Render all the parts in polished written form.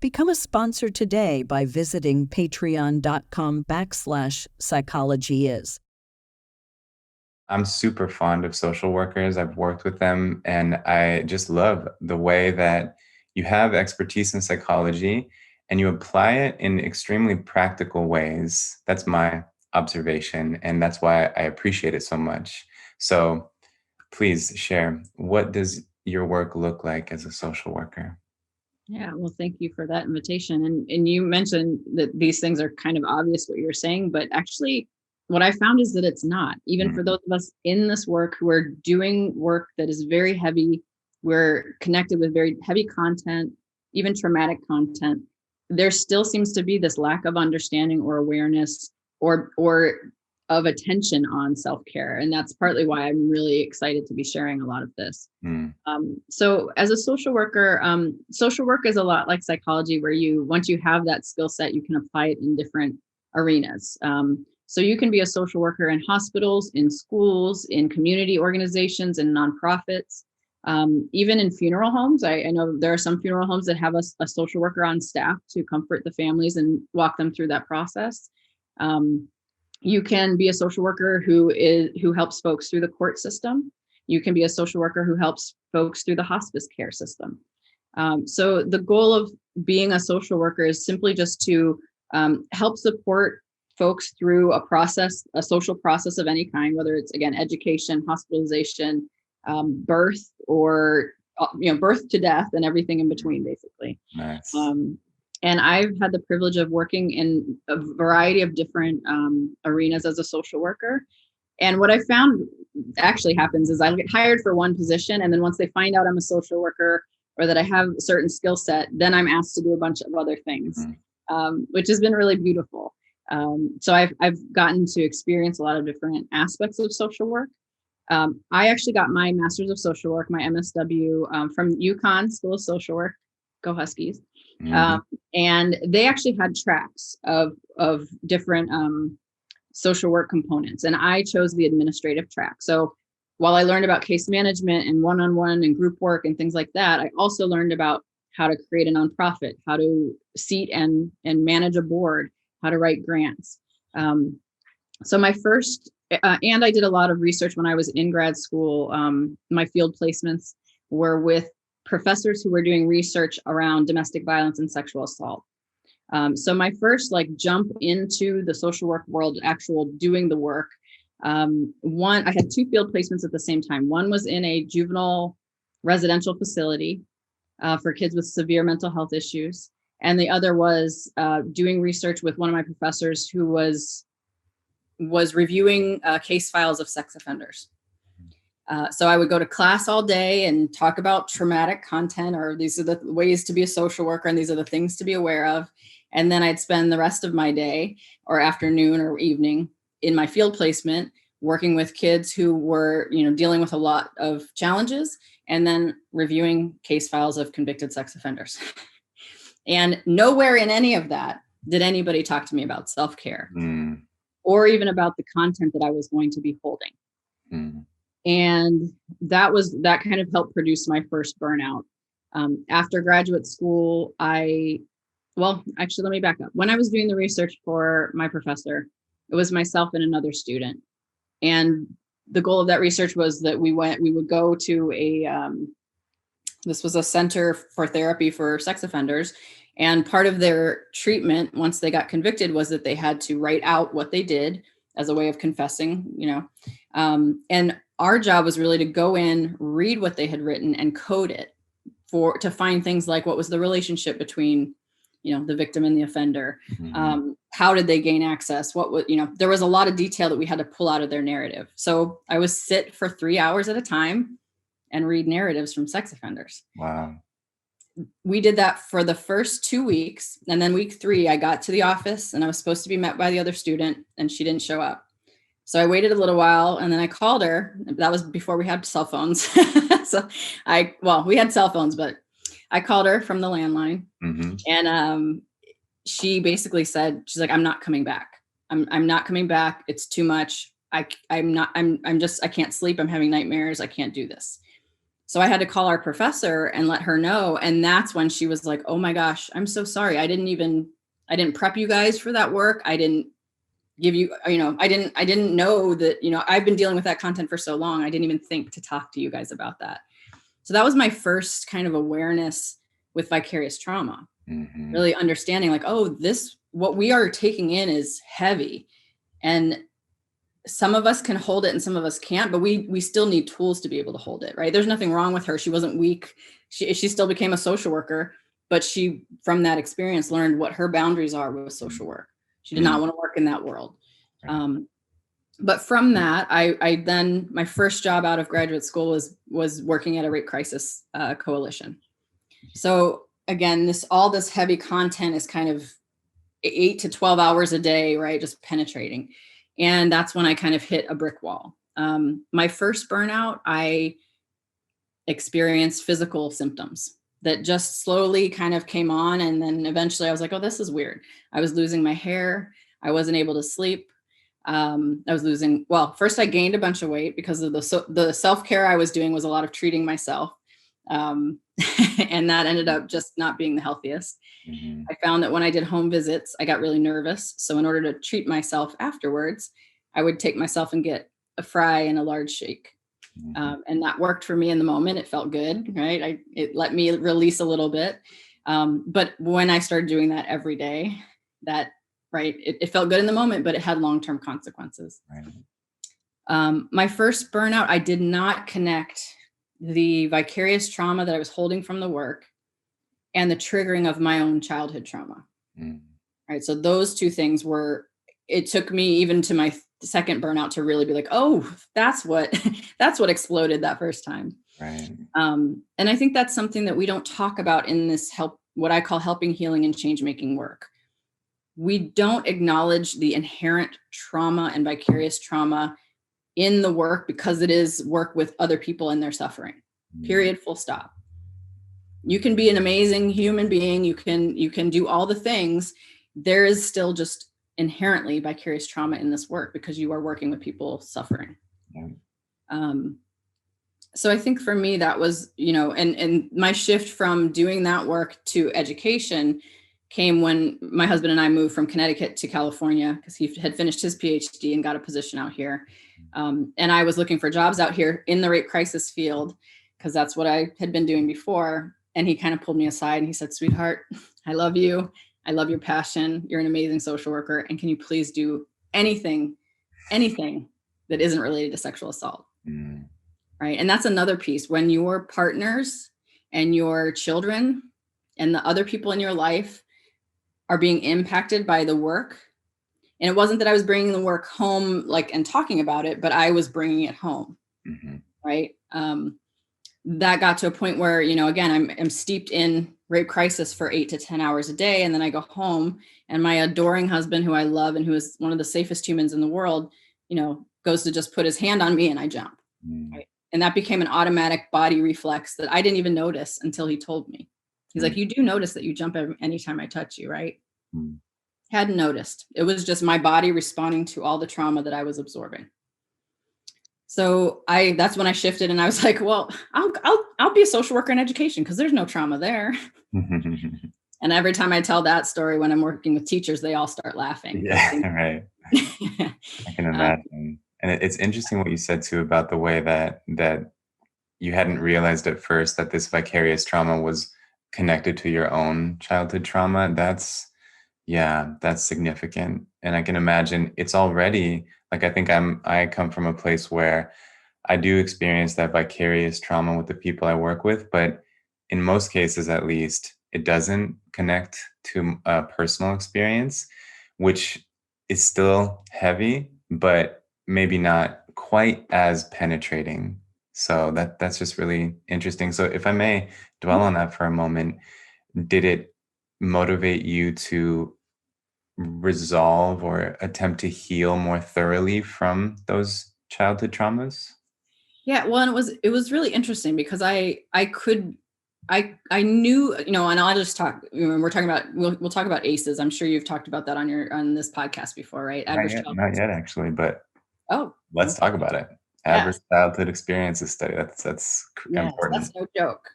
Become a sponsor today by visiting patreon.com/psychologyis. I'm super fond of social workers. I've worked with them, and I just love the way that you have expertise in psychology and you apply it in extremely practical ways. That's my observation, and that's why I appreciate it so much. So please share, what does your work look like as a social worker? Yeah, well, thank you for that invitation. And you mentioned that these things are kind of obvious what you're saying, but actually what I found is that it's not. Even for those of us in this work who are doing work that is very heavy, we're connected with very heavy content, even traumatic content. There still seems to be this lack of understanding or awareness or of attention on self-care. And that's partly why I'm really excited to be sharing a lot of this. So as a social worker, social work is a lot like psychology, where once you have that skill set, you can apply it in different arenas. So you can be a social worker in hospitals, in schools, in community organizations, and nonprofits, even in funeral homes. I know there are some funeral homes that have a social worker on staff to comfort the families and walk them through that process. You can be a social worker who helps folks through the court system. You can be a social worker who helps folks through the hospice care system. So the goal of being a social worker is simply just to help support folks through a social process of any kind, whether it's, again, education, hospitalization, birth, or birth to death, and everything in between, basically. Nice. And I've had the privilege of working in a variety of different arenas as a social worker. And what I found actually happens is I get hired for one position, and then once they find out I'm a social worker or that I have a certain skill set, then I'm asked to do a bunch of other things, which has been really beautiful. So I've gotten to experience a lot of different aspects of social work. I actually got my master's of social work, my MSW, from UConn School of Social Work. Go Huskies. And they actually had tracks of different social work components, and I chose the administrative track. So while I learned about case management and one-on-one and group work and things like that, I also learned about how to create a nonprofit, how to seat and manage a board, how to write grants. So my first, and I did a lot of research when I was in grad school. My field placements were with professors who were doing research around domestic violence and sexual assault. So my first jump into the social work world, actual doing the work, I had two field placements at the same time. One was in a juvenile residential facility for kids with severe mental health issues. And the other was doing research with one of my professors who was reviewing case files of sex offenders. So I would go to class all day and talk about traumatic content, or these are the ways to be a social worker, and these are the things to be aware of. And then I'd spend the rest of my day or afternoon or evening in my field placement working with kids who were, dealing with a lot of challenges, and then reviewing case files of convicted sex offenders. And nowhere in any of that did anybody talk to me about self-care or even about the content that I was going to be holding. And that kind of helped produce my first burnout. After graduate school, actually, let me back up. When I was doing the research for my professor, it was myself and another student. And the goal of that research was that we would go to this was a center for therapy for sex offenders. And part of their treatment, once they got convicted, was that they had to write out what they did as a way of confessing, and our job was really to go in, read what they had written, and code it to find things like what was the relationship between, the victim and the offender. How did they gain access? There was a lot of detail that we had to pull out of their narrative. So I would sit for 3 hours at a time and read narratives from sex offenders. Wow. We did that for the first 2 weeks. And then week 3, I got to the office and I was supposed to be met by the other student, and she didn't show up. So I waited a little while, and then I called her. That was before we had cell phones. We had cell phones, but I called her from the landline, and she basically said, she's like, "I'm not coming back. I'm not coming back. It's too much. I can't sleep. I'm having nightmares. I can't do this." So I had to call our professor and let her know. And that's when she was like, oh my gosh, I'm so sorry. I didn't prep you guys for that work. I didn't give you, I didn't know that, I've been dealing with that content for so long. I didn't even think to talk to you guys about that. So that was my first kind of awareness with vicarious trauma, really understanding like, oh, what we are taking in is heavy. And some of us can hold it and some of us can't, but we still need tools to be able to hold it, right? There's nothing wrong with her. She wasn't weak. She still became a social worker, but she, from that experience, learned what her boundaries are with social work. She did not want to work in that world. But from that, I then, my first job out of graduate school was working at a rape crisis coalition. So again, all this heavy content is kind of 8 to 12 hours a day, right? Just penetrating. And that's when I kind of hit a brick wall. My first burnout, I experienced physical symptoms that just slowly kind of came on. And then eventually I was like, oh, this is weird. I was losing my hair. I wasn't able to sleep. First I gained a bunch of weight because of the self-care I was doing was a lot of treating myself. And that ended up just not being the healthiest. I found that when I did home visits, I got really nervous. So in order to treat myself afterwards, I would take myself and get a fry and a large shake. And that worked for me in the moment. It felt good, right? It let me release a little bit. But when I started doing that every day, it felt good in the moment, but it had long-term consequences. My first burnout, I did not connect the vicarious trauma that I was holding from the work and the triggering of my own childhood trauma. Right. So those two things it took me even to my second burnout to really be like, oh, that's what exploded that first time. Right. And I think that's something that we don't talk about in this what I call helping, healing, and change-making work. We don't acknowledge the inherent trauma and vicarious trauma in the work because it is work with other people and their suffering. Period. Full stop. You can be an amazing human being. You can do all the things. There is still just inherently vicarious trauma in this work because you are working with people suffering. So I think for me that was, and my shift from doing that work to education came when my husband and I moved from Connecticut to California because he had finished his PhD and got a position out here. And I was looking for jobs out here in the rape crisis field because that's what I had been doing before. And he kind of pulled me aside and he said, sweetheart, I love you. I love your passion. You're an amazing social worker. And can you please do anything that isn't related to sexual assault? Right. And that's another piece. When your partners and your children and the other people in your life are being impacted by the work. And it wasn't that I was bringing the work home, and talking about it, but I was bringing it home. Right. That got to a point where, again, I'm steeped in rape crisis for 8 to 10 hours a day. And then I go home and my adoring husband, who I love and who is one of the safest humans in the world, goes to just put his hand on me and I jump. Right. And that became an automatic body reflex that I didn't even notice until he told me. He's like, you do notice that you jump anytime I touch you, right? Hadn't noticed. It was just my body responding to all the trauma that I was absorbing. So that's when I shifted and I was like, well, I'll be a social worker in education because there's no trauma there. And every time I tell that story when I'm working with teachers, they all start laughing. Yeah, right. I can imagine. And it's interesting what you said too about the way that you hadn't realized at first that this vicarious trauma was connected to your own childhood trauma. That's significant. And I can imagine it's already I think I come from a place where I do experience that vicarious trauma with the people I work with, but in most cases, at least, it doesn't connect to a personal experience, which is still heavy, but maybe not quite as penetrating. So that's just really interesting. So if I may dwell on that for a moment, did it motivate you to resolve or attempt to heal more thoroughly from those childhood traumas? Yeah, well, and it was really interesting because I knew, and I'll just talk, we're talking about, we'll talk about ACEs. I'm sure you've talked about that on this podcast before, right? Not yet actually, but oh, let's talk about it. Adverse childhood experiences study. That's Yes, important. that's no joke.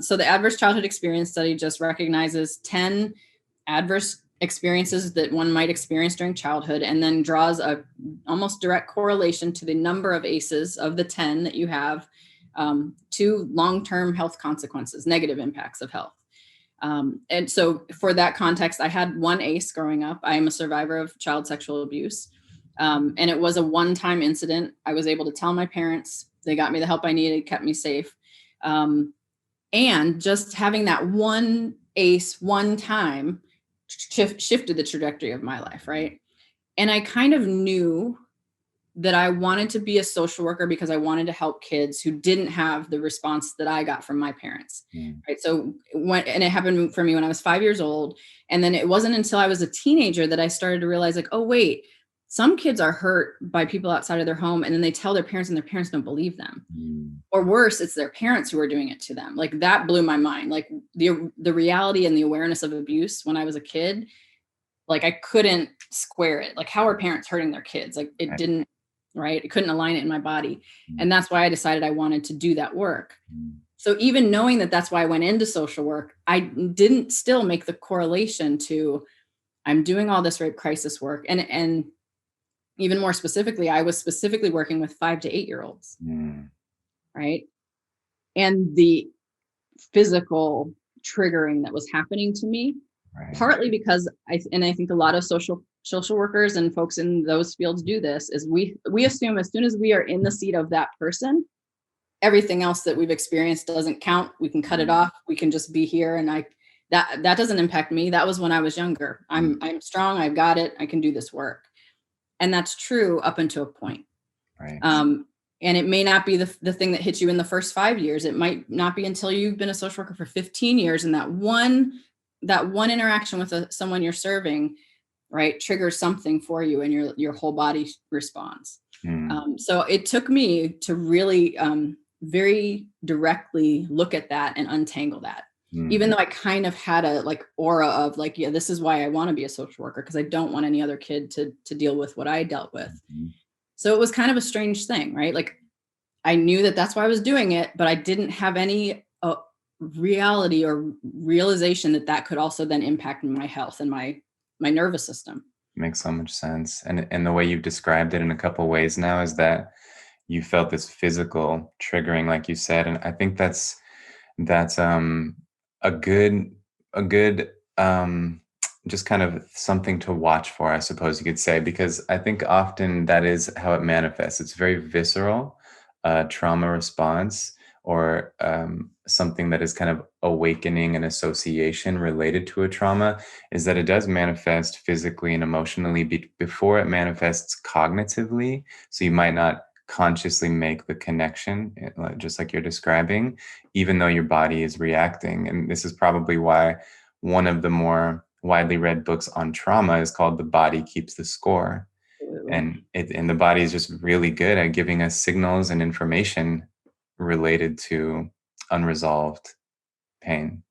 So the adverse childhood experience study just recognizes 10 adverse experiences that one might experience during childhood, and then draws a almost direct correlation to the number of ACEs of the 10 that you have, to long-term health consequences, negative impacts of health. And so for that context, I had one ACE growing up. I am a survivor of child sexual abuse. And it was a one-time incident. I was able to tell my parents. They got me the help I needed, kept me safe. And just having that one ACE one time shifted the trajectory of my life, right? And I kind of knew that I wanted to be a social worker because I wanted to help kids who didn't have the response that I got from my parents. Right. So and it happened for me when I was 5 years old. And then it wasn't until I was a teenager that I started to realize, like, oh, wait, some kids are hurt by people outside of their home, and then they tell their parents and their parents don't believe them. Or worse, it's their parents who are doing it to them. Like, that blew my mind. Like, the reality and the awareness of abuse when I was a kid, like, I couldn't square it. Like, how are parents hurting their kids? Like, it didn't, right? It couldn't align it in my body. And that's why I decided I wanted to do that work. So even knowing that that's why I went into social work, I didn't still make the correlation to, I'm doing all this rape crisis work. And even more specifically, I was specifically working with 5 to 8 year olds. Right. And the physical triggering that was happening to me, partly because I think a lot of social workers and folks in those fields do this, is we assume as soon as we are in the seat of that person, everything else that we've experienced doesn't count. We can cut it off. We can just be here. And that doesn't impact me. That was when I was younger. I'm strong. I've got it. I can do this work. And that's true up until a point. Right. And it may not be the thing that hits you in the first 5 years. It might not be until you've been a social worker for 15 years. And that one interaction with someone you're serving, right, triggers something for you, and your whole body responds. So it took me to really very directly look at that and untangle that. Even though I kind of had a aura of yeah, this is why I want to be a social worker, because I don't want any other kid to deal with what I dealt with. So it was kind of a strange thing, right? Like, I knew that that's why I was doing it, but I didn't have any reality or realization that could also then impact my health and my nervous system. Makes so much sense. And the way you've described it in a couple of ways now is that you felt this physical triggering, like you said. And I think that's a good just kind of something to watch for, I suppose you could say, because I think often that is how it manifests. It's very visceral, trauma response, or something that is kind of awakening an association related to a trauma, is that it does manifest physically and emotionally before it manifests cognitively. So you might not consciously make the connection, just like you're describing, even though your body is reacting. And this is probably why one of the more widely read books on trauma is called The Body Keeps the Score. And the body is just really good at giving us signals and information related to unresolved pain.